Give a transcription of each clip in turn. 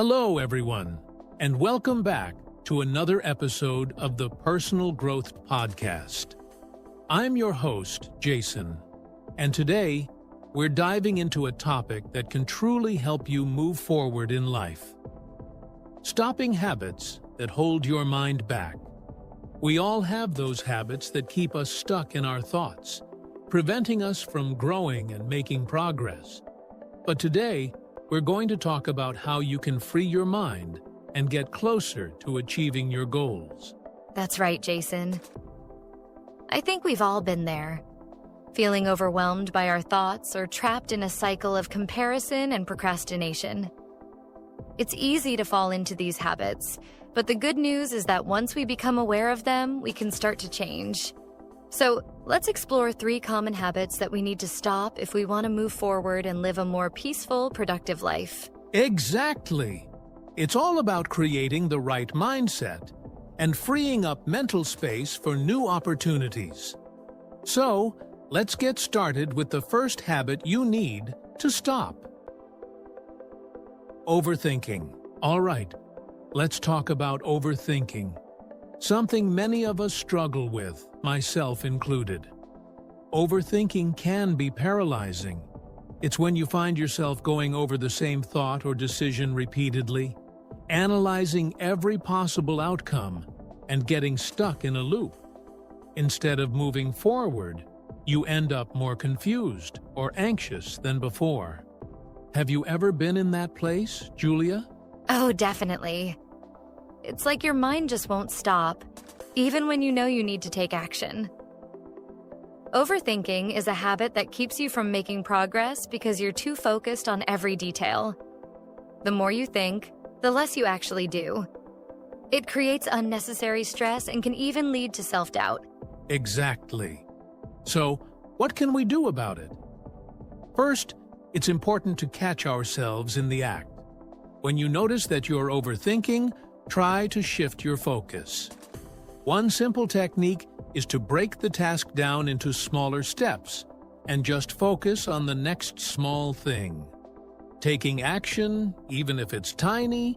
Hello, everyone, and welcome back to another episode of the Personal Growth Podcast. I'm your host, Jason, and today we're diving into a topic that can truly help you move forward in life. Stopping habits that hold your mind back. We all have those habits that keep us stuck in our thoughts, preventing us from growing and making progress. But today, we're going to talk about how you can free your mind and get closer to achieving your goals. That's right, Jason. I think we've all been there, feeling overwhelmed by our thoughts or trapped in a cycle of comparison and procrastination. It's easy to fall into these habits, but the good news is that once we become aware of them, we can start to change. So let's explore 3 common habits that we need to stop if we want to move forward and live a more peaceful, productive life. Exactly! It's all about creating the right mindset and freeing up mental space for new opportunities. So, let's get started with the first habit you need to stop. Overthinking. All right, let's talk about overthinking. Something many of us struggle with, myself included. Overthinking can be paralyzing. It's when you find yourself going over the same thought or decision repeatedly, analyzing every possible outcome, and getting stuck in a loop. Instead of moving forward, you end up more confused or anxious than before. Have you ever been in that place, Julia? Oh, definitely. It's like your mind just won't stop, even when you know you need to take action. Overthinking is a habit that keeps you from making progress because you're too focused on every detail. The more you think, the less you actually do. It creates unnecessary stress and can even lead to self-doubt. Exactly. So, what can we do about it? First, it's important to catch ourselves in the act. When you notice that you're overthinking, try to shift your focus. One simple technique is to break the task down into smaller steps and just focus on the next small thing. Taking action, even if it's tiny,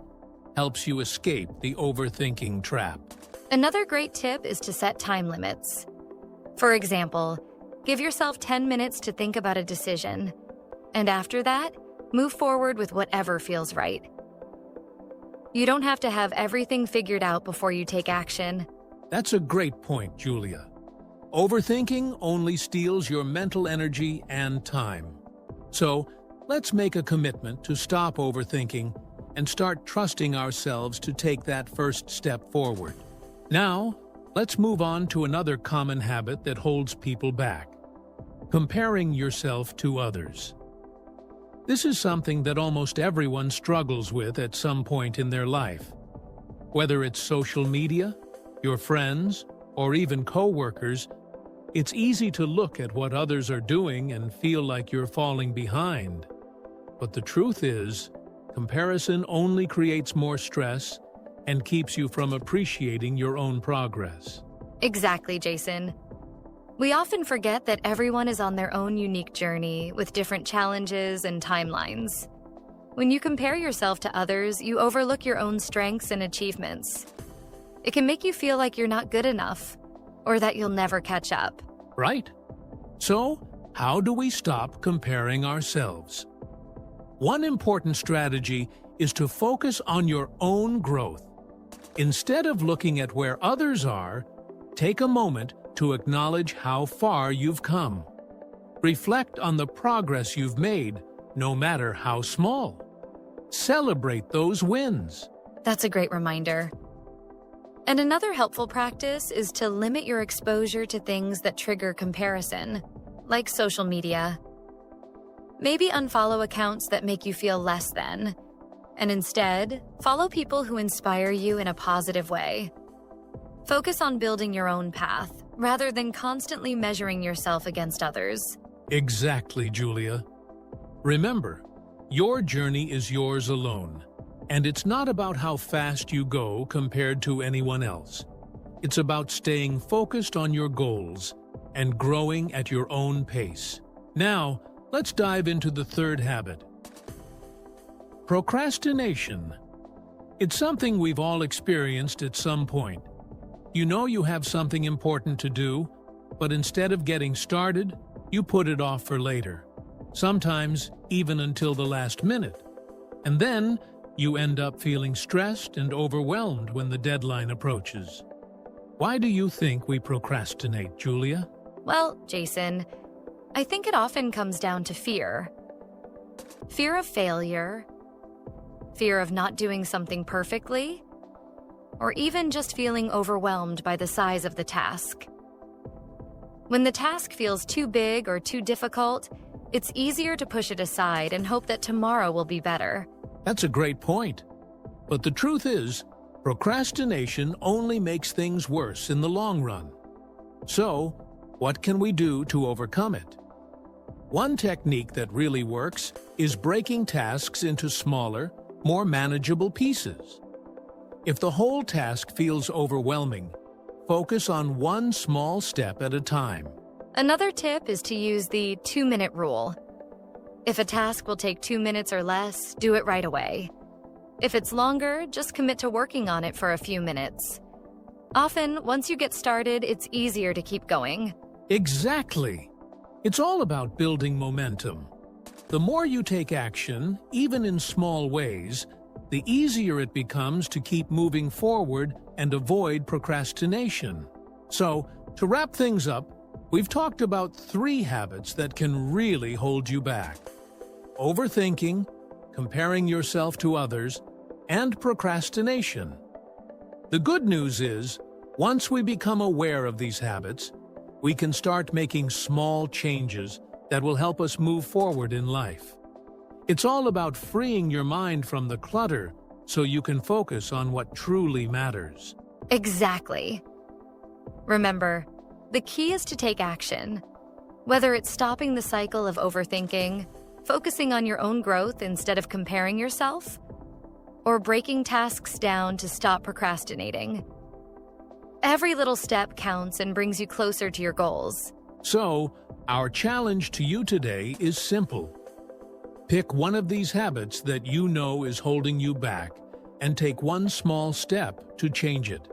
helps you escape the overthinking trap. Another great tip is to set time limits. For example, give yourself 10 minutes to think about a decision, and after that, move forward with whatever feels right. You don't have to have everything figured out before you take action. That's a great point, Julia. Overthinking only steals your mental energy and time. So, let's make a commitment to stop overthinking and start trusting ourselves to take that first step forward. Now, let's move on to another common habit that holds people back: comparing yourself to others. This is something that almost everyone struggles with at some point in their life. Whether it's social media, your friends, or even co-workers, it's easy to look at what others are doing and feel like you're falling behind. But the truth is, comparison only creates more stress and keeps you from appreciating your own progress. Exactly, Jason. We often forget that everyone is on their own unique journey with different challenges and timelines. When you compare yourself to others, you overlook your own strengths and achievements. It can make you feel like you're not good enough, or that you'll never catch up. Right. So, how do we stop comparing ourselves? One important strategy is to focus on your own growth. Instead of looking at where others are, take a moment to acknowledge how far you've come. Reflect on the progress you've made, no matter how small. Celebrate those wins. That's a great reminder. And another helpful practice is to limit your exposure to things that trigger comparison, like social media. Maybe unfollow accounts that make you feel less than, and instead, follow people who inspire you in a positive way. Focus on building your own path, rather than constantly measuring yourself against others. Exactly, Julia. Remember, your journey is yours alone, and it's not about how fast you go compared to anyone else. It's about staying focused on your goals and growing at your own pace. Now, let's dive into the third habit. Procrastination. It's something we've all experienced at some point. You know you have something important to do, but instead of getting started, you put it off for later, sometimes even until the last minute. And then you end up feeling stressed and overwhelmed when the deadline approaches. Why do you think we procrastinate, Julia? Well, Jason, I think it often comes down to fear. Fear of failure, fear of not doing something perfectly, or even just feeling overwhelmed by the size of the task. When the task feels too big or too difficult, it's easier to push it aside and hope that tomorrow will be better. That's a great point. But the truth is, procrastination only makes things worse in the long run. So, what can we do to overcome it? One technique that really works is breaking tasks into smaller, more manageable pieces. If the whole task feels overwhelming, focus on one small step at a time. Another tip is to use the 2-minute rule. If a task will take 2 minutes or less, do it right away. If it's longer, just commit to working on it for a few minutes. Often, once you get started, it's easier to keep going. Exactly. It's all about building momentum. The more you take action, even in small ways, the easier it becomes to keep moving forward and avoid procrastination. So, to wrap things up, we've talked about 3 habits that can really hold you back: overthinking, comparing yourself to others, and procrastination. The good news is, once we become aware of these habits, we can start making small changes that will help us move forward in life. It's all about freeing your mind from the clutter so you can focus on what truly matters. Exactly. Remember, the key is to take action. Whether it's stopping the cycle of overthinking, focusing on your own growth instead of comparing yourself, or breaking tasks down to stop procrastinating. Every little step counts and brings you closer to your goals. So, our challenge to you today is simple. Pick one of these habits that you know is holding you back and take one small step to change it.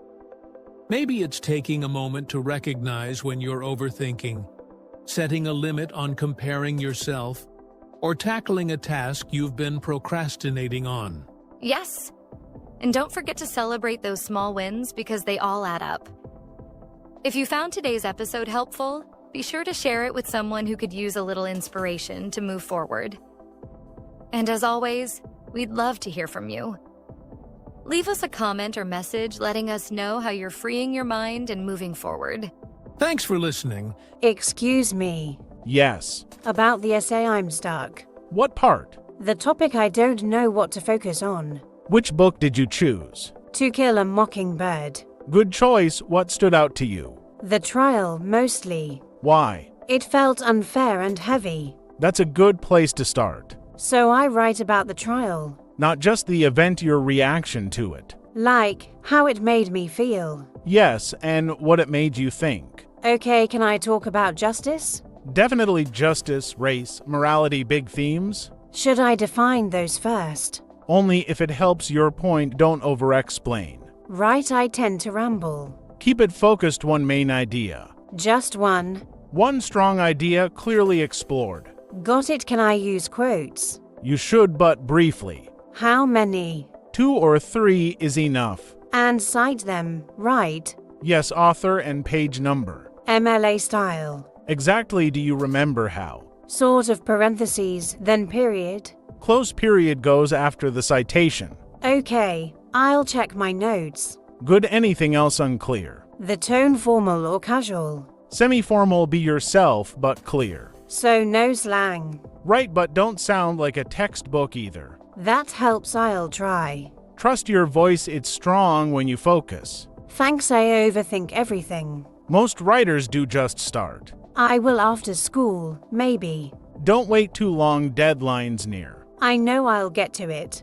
Maybe it's taking a moment to recognize when you're overthinking, setting a limit on comparing yourself, or tackling a task you've been procrastinating on. Yes, and don't forget to celebrate those small wins because they all add up. If you found today's episode helpful, be sure to share it with someone who could use a little inspiration to move forward. And as always, we'd love to hear from you. Leave us a comment or message letting us know how you're freeing your mind and moving forward. Thanks for listening. Excuse me. Yes. About the essay, I'm stuck. What part? The topic, I don't know what to focus on. Which book did you choose? To Kill a Mockingbird. Good choice. What stood out to you? The trial, mostly. Why? It felt unfair and heavy. That's a good place to start. So I write about the trial. Not just the event, your reaction to it. Like, how it made me feel. Yes, and what it made you think. Okay, can I talk about justice? Definitely justice, race, morality, big themes. Should I define those first? Only if it helps your point, don't over-explain. Right, I tend to ramble. Keep it focused, one main idea. Just one. One strong idea, clearly explored. Got it, can I use quotes? You should, but briefly. How many? 2 or 3 is enough. And cite them, right? Yes, author and page number. MLA style. Exactly, do you remember how? Sort of parentheses, then period. Close period goes after the citation. Okay, I'll check my notes. Good, anything else unclear? The tone formal or casual? Semi-formal, be yourself, but clear. So no slang. Right, but don't sound like a textbook either. That helps, I'll try. Trust your voice, it's strong when you focus. Thanks, I overthink everything. Most writers do just start. I will after school, maybe. Don't wait too long, deadline's near. I know I'll get to it.